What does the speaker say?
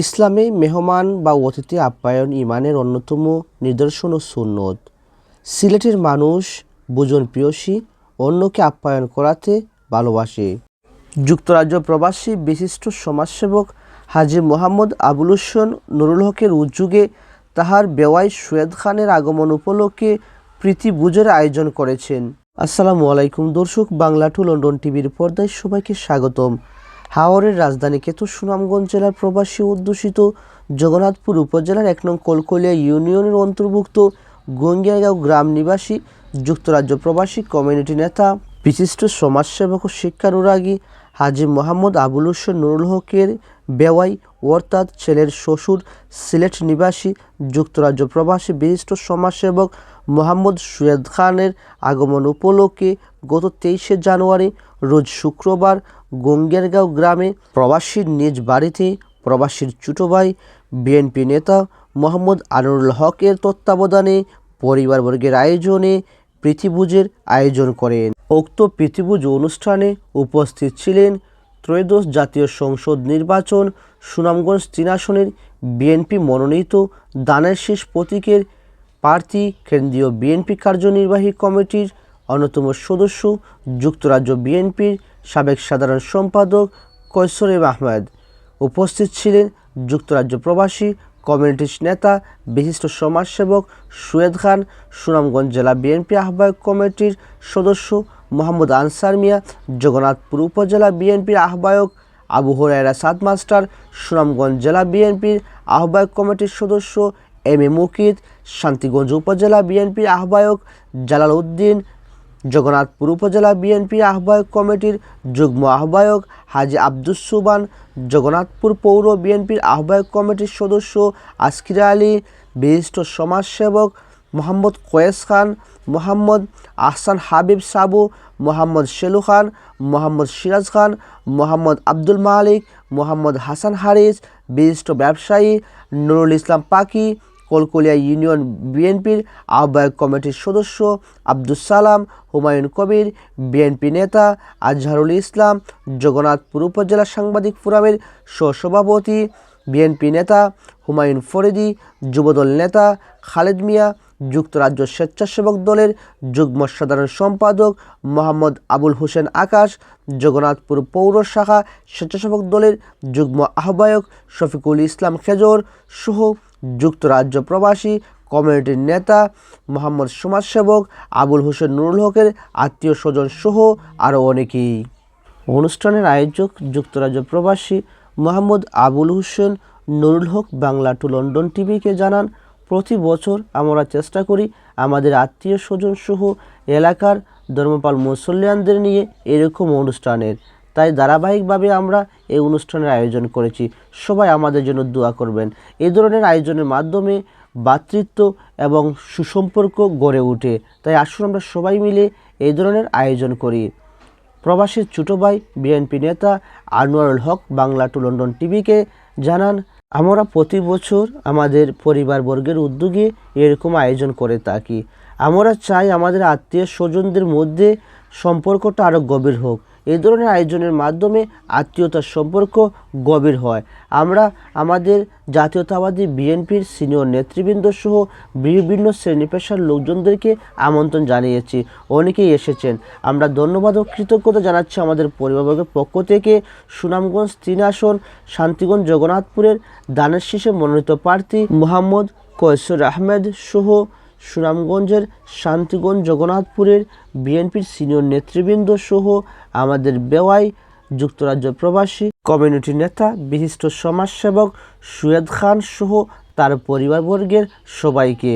ইসলামে মেহমান বা অতিথি আপ্যায়ন ঈমানের অন্যতম নিদর্শন ও সুন্নত। সিলেটের মানুষ ভোজন প্রিয়সী, অন্যকে আপ্যায়ন করাতে ভালোবাসে। যুক্তরাজ্য প্রবাসী বিশিষ্ট সমাজসেবক হাজী মোহাম্মদ আবুল হোসেন নুরুল হকের উদ্যোগে তাহার বেওয়াই সুয়েদ খানের আগমন উপলক্ষে প্রীতিভোজের আয়োজন করেছেন। আসসালামু আলাইকুম দর্শক, বাংলা টু লন্ডন টিভির পর্দায় সবাইকে স্বাগতম। হাওরের রাজধানী কেতু সুনামগঞ্জ জেলার প্রবাসী অধ্যুষিত জগন্নাথপুর উপজেলার ১ নং কলকলিয়া ইউনিয়নের অন্তর্ভুক্ত গঙ্গিয়াগাঁও গ্রাম নিবাসী যুক্তরাজ্য প্রবাসী কমিউনিটি নেতা বিশিষ্ট সমাজসেবক ও শিক্ষানুরাগী হাজী মোহাম্মদ আবুল হোসেন নুরুল হকের বেওয়াই অর্থাৎ ছেলের শ্বশুর সিলেট নিবাসী যুক্তরাজ্য প্রবাসী বিশিষ্ট সমাজসেবক মোহাম্মদ সুয়েদ খানের আগমন উপলক্ষে গত ২৩শে জানুয়ারি রোজ শুক্রবার গঙ্গিয়ারগাঁও গ্রামে প্রবাসীর নিজ বাড়িতে প্রবাসীর ছোট ভাই বিএনপি নেতা মোহাম্মদ আনোয়ারুল হকের তত্ত্বাবধানে পরিবারবর্গের আয়োজনে প্রীতিভোজের আয়োজন করেন। উক্ত প্রীতিভোজ অনুষ্ঠানে উপস্থিত ছিলেন ত্রয়োদশ জাতীয় সংসদ নির্বাচন সুনামগঞ্জ ৩ আসনের বিএনপি মনোনীত দানের শীষ প্রতীকের প্রার্থী কেন্দ্রীয় বিএনপি কার্যনির্বাহী কমিটির অন্যতম সদস্য যুক্তরাজ্য বিএনপির সাবেক সাধারণ সম্পাদক কৈশোর আহমেদ। উপস্থিত ছিলেন যুক্তরাজ্য প্রবাসী কমিউনিটির নেতা বিশিষ্ট সমাজসেবক সুয়েদ খান, সুনামগঞ্জ জেলা বিএনপি আহ্বায়ক কমিটির সদস্য মোহাম্মদ আনসার মিয়া, জগন্নাথপুর উপজেলা বিএনপির আহ্বায়ক আবু হুরায়রা সাদ মাস্টার, সুনামগঞ্জ জেলা বিএনপির আহ্বায়ক কমিটির সদস্য এম এ মুকিত, শান্তিগঞ্জ উপজেলা বিএনপির আহ্বায়ক জালাল উদ্দিন, জগন্নাথপুর উপজেলা বিএনপি আহ্বায়ক কমিটির যুগ্ম আহ্বায়ক হাজী আব্দুস সুবান, জগন্নাথপুর পৌর বিএনপির আহ্বায়ক কমিটির সদস্য আসকির আলী, বিশিষ্ট সমাজসেবক মোহাম্মদ কয়েস খান, মোহাম্মদ আহসান হাবিব সাবু, মোহাম্মদ শেলু খান, মোহাম্মদ সিরাজ খান, মোহাম্মদ আব্দুল মালিক, মোহাম্মদ হাসান হারিস, বিশিষ্ট ব্যবসায়ী নুরুল ইসলাম পাকি, কলকলিয়া ইউনিয়ন বিএনপির আহ্বায়ক কমিটির সদস্য আব্দুস সালাম, হুমায়ুন কবির, বিএনপি নেতা আজহারুল ইসলাম, জগন্নাথপুর উপজেলা সাংবাদিক ফোরামের সহসভাপতি বিএনপি নেতা হুমায়ুন ফরিদি, যুবদল নেতা খালেদ মিয়া, যুক্তরাজ্য স্বেচ্ছাসেবক দলের যুগ্ম সাধারণ সম্পাদক মোহাম্মদ আবুল হোসেন আকাশ, জগন্নাথপুর পৌর শাখা স্বেচ্ছাসেবক দলের যুগ্ম আহ্বায়ক শফিকুল ইসলাম খেজর সহ যুক্তরাজ্য প্রবাসী কমিউনিটির নেতা মোহাম্মদ সমাজসেবক আবুল হোসেন নুরুল হকের আত্মীয় স্বজন সহ আরও অনেকেই। অনুষ্ঠানের আয়োজক যুক্তরাজ্য প্রবাসী মোহাম্মদ আবুল হোসেন নুরুল হক বাংলা টু লন্ডন টিভিকে জানান, প্রতি বছর আমরা চেষ্টা করি আমাদের আত্মীয় স্বজন সহ এলাকার ধর্মপাল মুসল্লিয়ানদের নিয়ে এরকম অনুষ্ঠানের, তাই ধারাবাহিকভাবে আমরা এই অনুষ্ঠানের আয়োজন করেছি। সবাই আমাদের জন্য দোয়া করবেন। এই ধরনের আয়োজনের মাধ্যমে ভ্রাতৃত্ব এবং সুসম্পর্ক গড়ে ওঠে, তাই আসুন আমরা সবাই মিলে এই ধরনের আয়োজন করি। প্রবাসীর ছোট ভাই বিএনপি নেতা আনোয়ারুল হক বাংলা টু লন্ডন টিভিকে জানান, আমরা প্রতি বছর আমাদের পরিবারবর্গের উদ্যোগে এরকম আয়োজন করে থাকি। আমরা চাই আমাদের আত্মীয় স্বজনদের মধ্যে সম্পর্কটা আরও গভীর হোক। এই ধরনের আয়োজনের মাধ্যমে আত্মীয়তার সম্পর্ক গভীর হয়। আমরা আমাদের জাতীয়তাবাদী বিএনপির সিনিয়র নেতৃবৃন্দ সহ বিভিন্ন শ্রেণী পেশার লোকজনদেরকে আমন্ত্রণ জানিয়েছি, অনেকেই এসেছেন। আমরা ধন্যবাদ ও কৃতজ্ঞতা জানাচ্ছি আমাদের পরিবারবর্গের পক্ষ থেকে সুনামগঞ্জ ৩ আসন শান্তিগঞ্জ জগন্নাথপুরের দানের শীষে মনোনীত প্রার্থী মোহাম্মদ কৈশোর আহমেদ সহ সুনামগঞ্জের শান্তিগঞ্জ জগন্নাথপুরের বিএনপির সিনিয়র নেতৃবৃন্দ সহ আমাদের বেওয়াই যুক্তরাজ্য প্রবাসী কমিউনিটি নেতা বিশিষ্ট সমাজসেবক সুয়েদ খান সহ তার পরিবারবর্গের সবাইকে